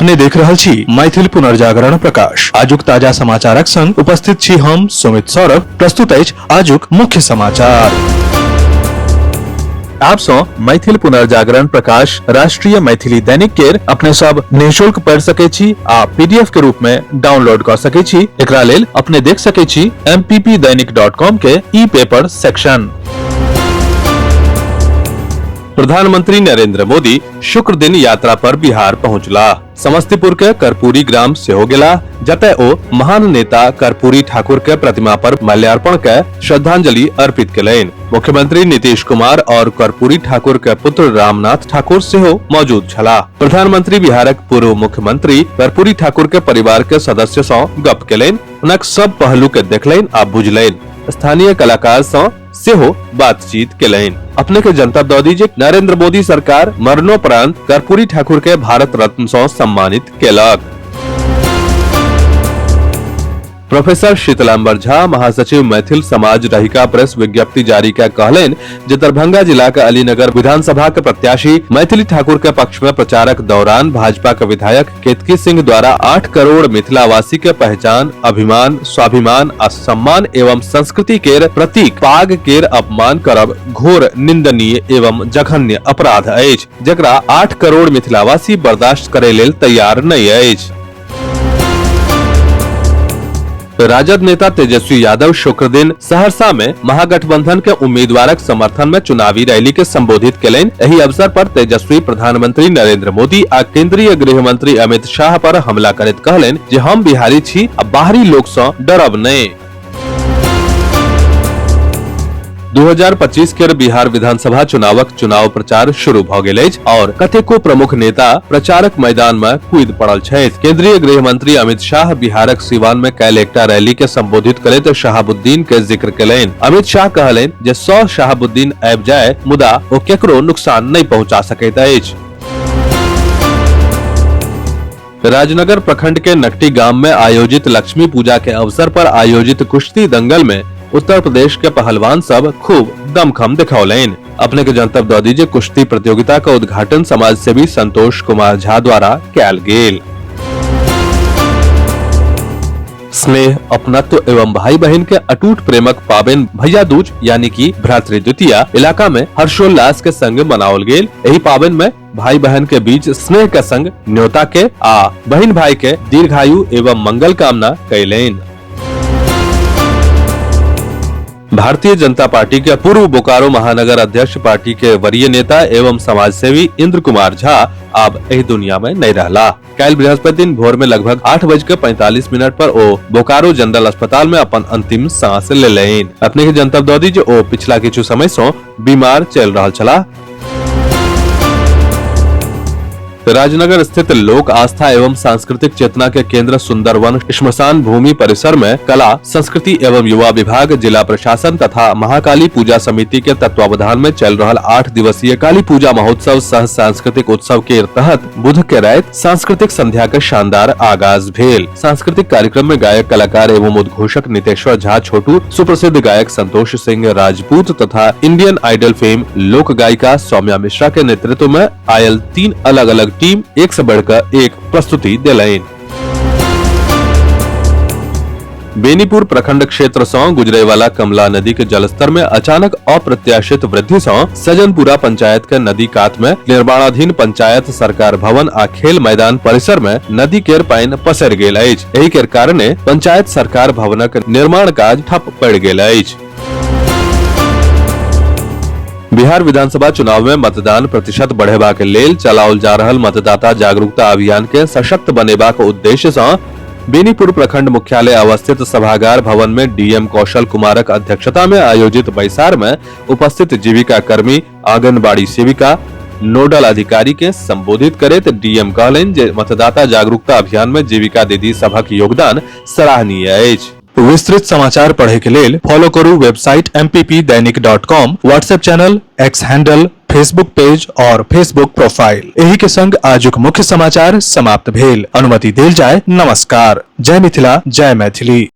अपने देख रहल छी मैथिल पुनर्जागरण प्रकाश। आजुक ताजा समाचारक संग उपस्थित छी हम सुमित सौरभ। प्रस्तुत अछि आजुक मुख्य समाचार। आप सो मैथिल पुनर्जागरण प्रकाश राष्ट्रीय मैथिली दैनिक केर अपने सब निःशुल्क पढ़ सके छी आ पीडीएफ के रूप में डाउनलोड कर सके छी। एकरा लेल अपने देख सके छी mppdainik.com के ई पेपर सेक्शन। प्रधानमंत्री नरेंद्र मोदी शुक्र दिन यात्रा पर बिहार पहुंचला। समस्तीपुर के कर्पूरी ग्राम से हो गेला, जतय ओ महान नेता कर्पूरी ठाकुर के प्रतिमा पर माल्यार्पण के श्रद्धांजलि अर्पित केलनि। मुख्यमंत्री नीतीश कुमार और कर्पूरी ठाकुर के पुत्र रामनाथ ठाकुर सेहो मौजूद छला। प्रधानमंत्री बिहारक पूर्व मुख्यमंत्री कर्पूरी ठाकुर के परिवार के सदस्य सँ गप केलनि, हुनक सब पहलू के देखलनि आ बुझलनि। स्थानीय कलाकार सँ सेहो बातचीत केलनि। अपने के जनतब दऽ दीजिए, नरेंद्र मोदी सरकार मरणोपरांत कर्पूरी ठाकुर के भारत रत्न सँ सम्मानित केलक। प्रोफेसर शीतलाम्बर झा महासचिव मैथिल समाज रहिका प्रेस विज्ञप्ति जारी के कहलनि जे दरभंगा जिला के अलीनगर विधानसभा के प्रत्याशी मैथिली ठाकुर के पक्ष में प्रचारक दौरान भाजपा के विधायक केतकी सिंह द्वारा 8 करोड़ मिथिलावासी के पहचान, अभिमान, स्वाभिमान आ सम्मान एवं संस्कृति केर प्रतीक पाग केर अपमान करब घोर निंदनीय एवं जघन्य अपराध अछि, जेकरा 8 करोड़ मिथिलावासी बर्दाश्त करे लेल तैयार नहीं अछि। राजद नेता तेजस्वी यादव शुक्र दिन सहरसा में महागठबंधन के उम्मीदवारक समर्थन में चुनावी रैली के संबोधित केलनि। एही अवसर पर तेजस्वी प्रधानमंत्री नरेंद्र मोदी आ केंद्रीय गृह मंत्री अमित शाह पर हमला करैत कहलनि जे हम बिहारी छी आ बाहरी लोक सँ डरब नहि। 2025 के बिहार विधानसभा चुनावक चुनाव प्रचार शुरू भ गेल अछि और कतेको प्रमुख नेता प्रचारक मैदान में कूद पड़ल छथि। केंद्रीय गृह मंत्री अमित शाह बिहारक सिवान में कैल एकटा रैली के संबोधित करैत शहाबुद्दीन के जिक्र केलनि। अमित शाह कहलनि जे 100 शहाबुद्दीन आबि जाय मुदा ओ केकरो नुकसान नहीं पहुंचा सकैत अछि। राजनगर प्रखंड के नकटी गांव में आयोजित लक्ष्मी पूजा के अवसर पर आयोजित कुश्ती दंगल में उत्तर प्रदेश के पहलवान सब खूब दमखम दिखौलनि। अपने के जनतब दऽ दीजिए, कुश्ती प्रतियोगिता का उद्घाटन समाज सेवी संतोष कुमार झा द्वारा कैल गेल। स्नेह, अपनत्व एवं भाई बहन के अटूट प्रेमक पाबनि भैया दूज यानी कि भ्रातृद्वितीया इलाका में हर्षोल्लास के संग मनाओल गेल। एही पाबनि में भाई बहन के बीच स्नेह के संग न्योता के आ बहन भाई के दीर्घायु एवं मंगल कामना कैलनि। भारतीय जनता पार्टी के पूर्व बोकारो महानगर अध्यक्ष, पार्टी के वरीय नेता एवं समाज सेवी इंद्र कुमार झा अब एही दुनिया में नहीं रहला। कल बृहस्पति दिन भोर में लगभग 8:45 पर ओ बोकारो जनरल अस्पताल में अपन अंतिम सांस लेलनि। अपने के जनतब दऽ दीजिए, ओ पिछला किछु समय से बीमार चल रहल छला। राजनगर स्थित लोक आस्था एवं सांस्कृतिक चेतना के केंद्र सुंदरवन श्मशान भूमि परिसर में कला, संस्कृति एवं युवा विभाग, जिला प्रशासन तथा महाकाली पूजा समिति के तत्वावधान में चल रहा 8 दिवसीय काली पूजा महोत्सव सह सांस्कृतिक उत्सव के तहत बुध के रात सांस्कृतिक संध्या के शानदार आगाज भेल। सांस्कृतिक कार्यक्रम में गायक, कलाकार एवं उद्घोषक नितेश्वर झा छोटू, सुप्रसिद्ध गायक संतोष सिंह राजपूत तथा इंडियन आइडल फेम लोक गायिका सौम्या मिश्रा के नेतृत्व में आयल 3 अलग अलग टीम एक से बढ़कर एक प्रस्तुति दिलैन। बेनीपुर प्रखंड क्षेत्र से गुजरे वाला कमला नदी के जलस्तर में अचानक अप्रत्याशित वृद्धि से सजनपुरा पंचायत के नदी कात में निर्माणाधीन पंचायत सरकार भवन आ खेल मैदान परिसर में नदी केर पानि पसरि गेल अछि। एहि के कारणे पंचायत सरकार भवनक निर्माण काज ठप पड़ि गेल अछि। बिहार विधानसभा चुनाव में मतदान प्रतिशत बढ़ेबाक लेल चलाओल जा रहल मतदाता जागरूकता अभियान के सशक्त बनेबाक उद्देश्य से बेनीपुर प्रखंड मुख्यालय अवस्थित सभागार भवन में डीएम कौशल कुमारक अध्यक्षता में आयोजित बैसार में उपस्थित जीविका कर्मी, आंगनबाड़ी सेविका, नोडल अधिकारी के संबोधित करैत डीएम कहलनि जे मतदाता जागरूकता अभियान में जीविका दीदी सभक योगदान सराहनीय अछि। विस्तृत समाचार पढ़े के लेल फॉलो करू website mppdainik.com, WhatsApp channel, x handle, Facebook page और फेसबुक प्रोफाइल। एही के संग आजुक मुख्य समाचार समाप्त भेल। अनुमति देल जाय। नमस्कार। जय मिथिला, जय मैथिली।